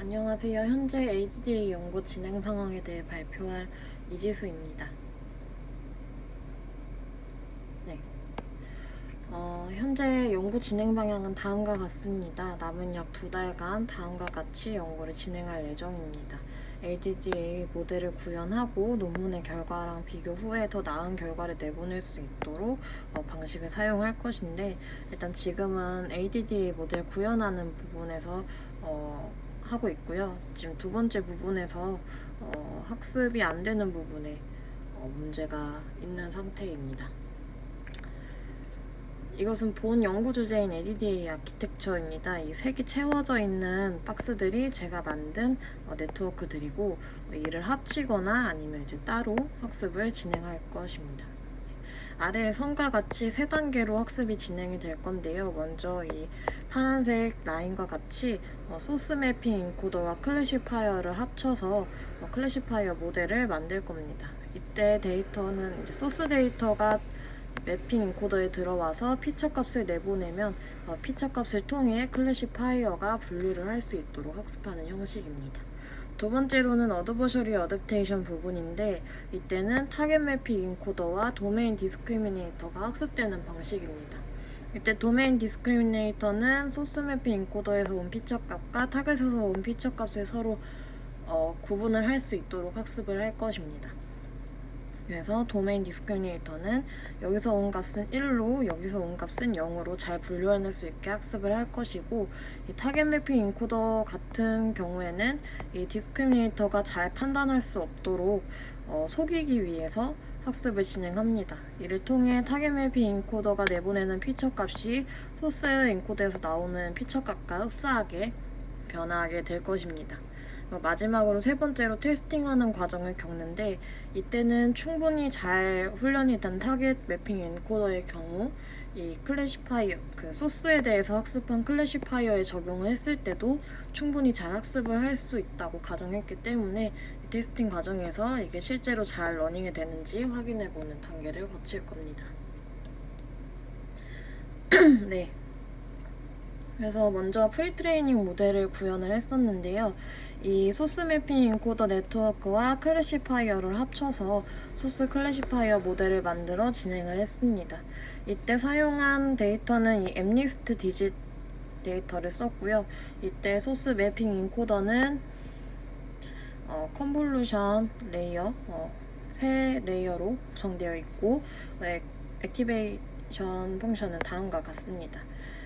안녕하세요. 현재 ADDA 연구 진행 상황에 대해 발표할 이지수입니다. 네. 현재 연구 진행 방향은 다음과 같습니다. 남은 약 2달간 다음과 같이 연구를 진행할 예정입니다. ADDA 모델을 구현하고 논문의 결과랑 비교 후에 더 나은 결과를 내보낼 수 있도록 방식을 사용할 것인데, 일단 지금은 ADDA 모델 구현하는 부분에서 하고 있고요. 지금 두 번째 부분에서 학습이 안 되는 부분에 문제가 있는 상태입니다. 이것은 본 연구 주제인 ADDA 아키텍처입니다. 이 색이 채워져 있는 박스들이 제가 만든 네트워크들이고, 이를 합치거나 아니면 이제 따로 학습을 진행할 것입니다. 아래의 선과 같이 3단계로 학습이 진행이 될 건데요. 먼저 이 파란색 라인과 같이 소스 매핑 인코더와 클래시파이어를 합쳐서 클래시파이어 모델을 만들 겁니다. 이때 데이터는 이제 소스 데이터가 매핑 인코더에 들어와서 피처 값을 내보내면 피처 값을 통해 클래시파이어가 분류를 할 수 있도록 학습하는 형식입니다. 두 번째로는 어드버셔리 어댑테이션 부분인데, 이때는 타겟 매핑 인코더와 도메인 디스크리미네이터가 학습되는 방식입니다. 이때 도메인 디스크리미네이터는 소스 매핑 인코더에서 온 피처 값과 타겟에서 온 피처 값을 서로 구분을 할 수 있도록 학습을 할 것입니다. 그래서 도메인 디스크리미네이터는 여기서 온 값은 1로 여기서 온 값은 0으로 잘 분류해낼 수 있게 학습을 할 것이고, 이 타겟 매핑 인코더 같은 경우에는 이 디스크리미네이터가 잘 판단할 수 없도록 속이기 위해서 학습을 진행합니다. 이를 통해 타겟 매핑 인코더가 내보내는 피처 값이 소스 인코더에서 나오는 피처 값과 흡사하게 변화하게 될 것입니다. 마지막으로 세 번째로 테스팅하는 과정을 겪는데, 이때는 충분히 잘 훈련이 된 타겟 매핑 엔코더의 경우 이 클래시파이어, 그 소스에 대해서 학습한 클래시파이어에 적용을 했을 때도 충분히 잘 학습을 할 수 있다고 가정했기 때문에 이 테스팅 과정에서 이게 실제로 잘 러닝이 되는지 확인해보는 단계를 거칠 겁니다. 네. 그래서 먼저 프리트레이닝 모델을 구현을 했었는데요. 이 소스 매핑 인코더 네트워크와 클래시파이어를 합쳐서 소스 클래시파이어 모델을 만들어 진행을 했습니다. 이때 사용한 데이터는 이 엠리스트 디짓 데이터를 썼고요. 이때 소스 매핑 인코더는 컨볼루션 레이어, 세 레이어로 구성되어 있고, 액티베이션 펑션은 다음과 같습니다.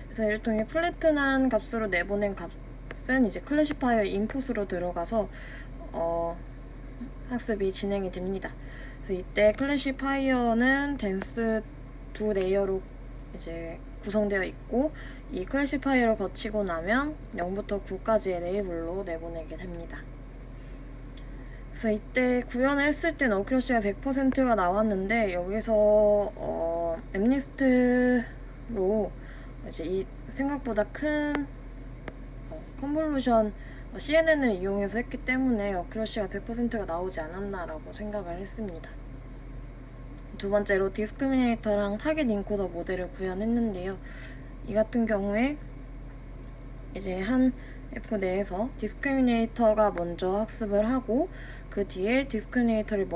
그래서 이를 통해 플래튼한 값으로 내보낸 값은 이제 클래시파이어 인풋으로 들어가서 학습이 진행이 됩니다. 그래서 이때 클래시파이어는 덴스 2레이어로 이제 구성되어 있고, 이 클래시파이어를 거치고 나면 0부터 9까지의 레이블로 내보내게 됩니다. 그래서 이때 구현을 했을 땐 어큐러시가 100%가 나왔는데, 여기서 엠리스트로 이제 이 생각보다 큰 컨볼루션 CNN을 이용해서 했기 때문에 어큐러시가 100%가 나오지 않았나라고 생각을 했습니다. 두 번째로 디스크리미네이터랑 타겟 인코더 모델을 구현했는데요. 이 같은 경우에 이제 한 F 내에서 디스크리미네이터가 먼저 학습을 하고, 그 뒤에 디스크리미네이터를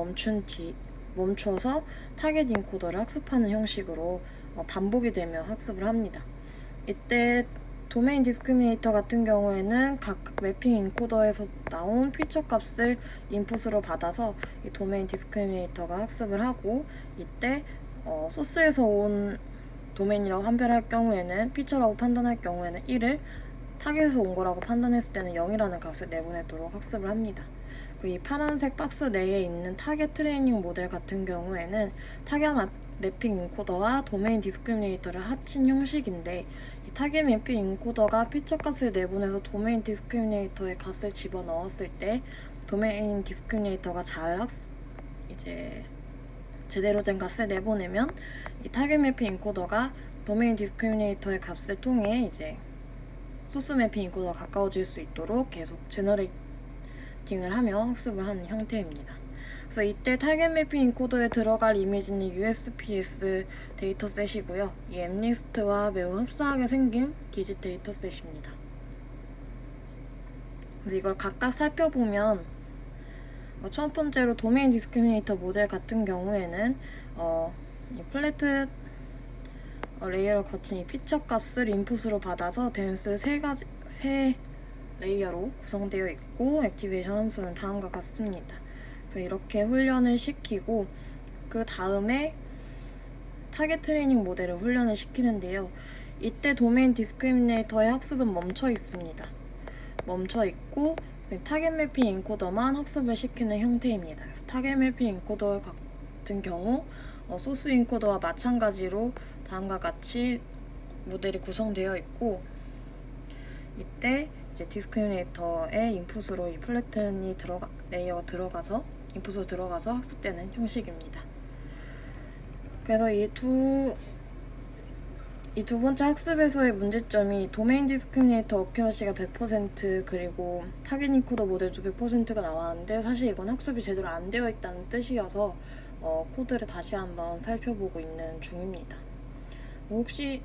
멈춰서 타겟 인코더를 학습하는 형식으로 반복이 되며 학습을 합니다. 이때 도메인 디스크리미네이터 같은 경우에는 각각 매핑 인코더에서 나온 피처 값을 인풋으로 받아서 이 도메인 디스크리미네이터가 학습을 하고, 이때 소스에서 온 도메인이라고 판별할 경우에는, 피처라고 판단할 경우에는 1을, 타겟에서 온 거라고 판단했을 때는 0이라는 값을 내보내도록 학습을 합니다. 이 파란색 박스 내에 있는 타겟 트레이닝 모델 같은 경우에는 타겟 매핑 인코더와 도메인 디스크리미네이터를 합친 형식인데, 이 타겟 매핑 인코더가 피처 값을 내보내서 도메인 디스크리미네이터의 값을 집어넣었을 때, 도메인 디스크리미네이터가 이제 제대로 된 값을 내보내면 이 타겟 매핑 인코더가 도메인 디스크리미네이터의 값을 통해 이제 소스 매핑 인코더가 가까워질 수 있도록 계속 제너레이팅을 하며 학습을 하는 형태입니다. 그래서 이때 타겟 매핑 인코더에 들어갈 이미지는 USPS 데이터셋이고요. 이 엠리스트와 매우 흡사하게 생긴 디짓 데이터셋입니다. 그래서 이걸 각각 살펴보면 첫 번째로 도메인 디스크리미네이터 모델 같은 경우에는 이 플래트 레이어를 거친 이 피처 값을 인풋으로 받아서 댄스 세 레이어로 구성되어 있고 액티베이션 함수는 다음과 같습니다. 그래서 이렇게 훈련을 시키고 그 다음에 타겟 트레이닝 모델을 훈련을 시키는데요. 이때 도메인 디스크리미네이터의 학습은 멈춰 있습니다. 멈춰 있고 타겟 매핑 인코더만 학습을 시키는 형태입니다. 그래서 타겟 매핑 인코더 같은 경우 소스 인코더와 마찬가지로 다음과 같이 모델이 구성되어 있고 이때 이제 디스크리미네이터의 인풋으로 이 플래튼이 레이어가 들어가서 인풋으로 들어가서 학습되는 형식입니다. 그래서 이 두 번째 학습에서의 문제점이 도메인 디스크리미네이터 어큐러시가 100% 그리고 타겟 인코더 모델도 100%가 나왔는데 사실 이건 학습이 제대로 안 되어 있다는 뜻이어서 코드를 다시 한번 살펴보고 있는 중입니다. 혹시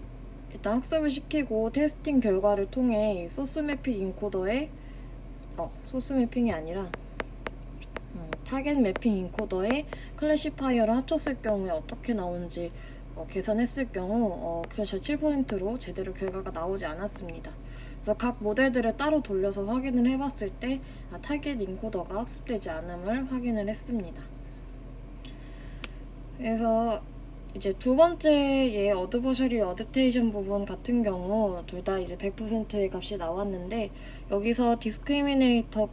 일단 학습을 시키고 테스팅 결과를 통해 소스 매핑 인코더의 소스 매핑이 아니라 타겟 매핑 인코더의 클래시파이어를 합쳤을 경우에 어떻게 나오는지 계산했을 경우 어큐러시가 7%로 제대로 결과가 나오지 않았습니다. 그래서 각 모델들을 따로 돌려서 확인을 해봤을 때 타겟 인코더가 학습되지 않음을 확인을 했습니다. 그래서 이제 두 번째의 어드버셔리 어댑테이션 부분 같은 경우 둘 다 이제 100%의 값이 나왔는데 여기서 디스크리미네이터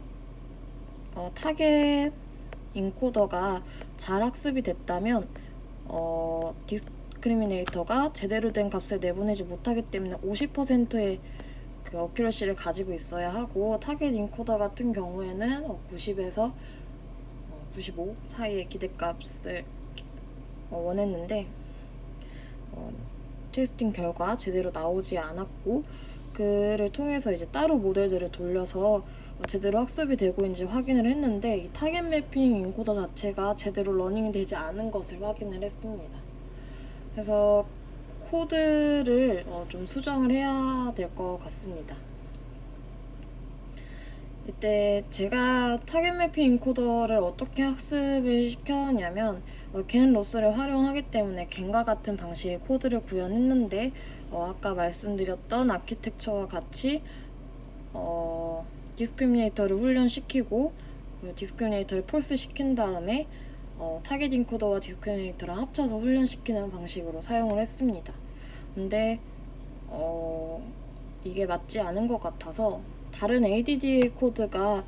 타겟 인코더가 잘 학습이 됐다면 디스크리미네이터가 제대로 된 값을 내보내지 못하기 때문에 50%의 그 어큐러시를 가지고 있어야 하고 타겟 인코더 같은 경우에는 90에서 95 사이의 기대값을 원했는데 테스팅 결과 제대로 나오지 않았고 그를 통해서 이제 따로 모델들을 돌려서 제대로 학습이 되고 있는지 확인을 했는데 이 타겟 매핑 인코더 자체가 제대로 러닝이 되지 않은 것을 확인을 했습니다. 그래서 코드를 좀 수정을 해야 될 것 같습니다. 이때 제가 타겟 매핑 인코더를 어떻게 학습을 시켰냐면 겐 로스를 활용하기 때문에 겐과 같은 방식의 코드를 구현했는데 아까 말씀드렸던 아키텍처와 같이 디스크리미네이터를 훈련시키고 그 디스크리미네이터를 폴스 시킨 다음에 타겟 인코더와 디스크리미네이터를 합쳐서 훈련시키는 방식으로 사용을 했습니다. 근데 이게 맞지 않은 것 같아서 다른 ADDA 코드가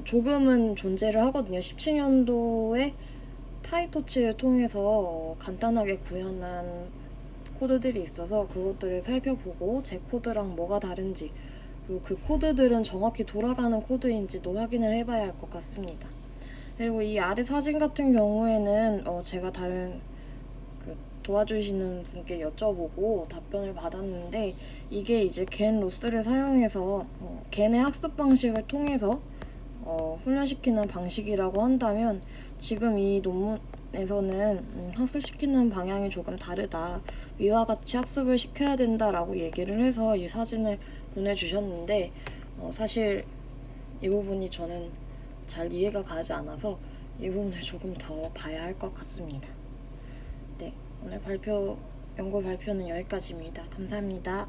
조금은 존재를 하거든요. 17년도에 파이토치를 통해서 간단하게 구현한 코드들이 있어서 그것들을 살펴보고 제 코드랑 뭐가 다른지 그리고 그 코드들은 정확히 돌아가는 코드인지도 확인을 해봐야 할 것 같습니다. 그리고 이 아래 사진 같은 경우에는 제가 다른 도와주시는 분께 여쭤보고 답변을 받았는데 이게 이제 겐 로스를 사용해서 겐의 학습 방식을 통해서 훈련시키는 방식이라고 한다면 지금 이 논문에서는 학습시키는 방향이 조금 다르다. 위와 같이 학습을 시켜야 된다라고 얘기를 해서 이 사진을 보내주셨는데 사실 이 부분이 저는 잘 이해가 가지 않아서 이 부분을 조금 더 봐야 할 것 같습니다. 네, 오늘 연구 발표는 여기까지입니다. 감사합니다.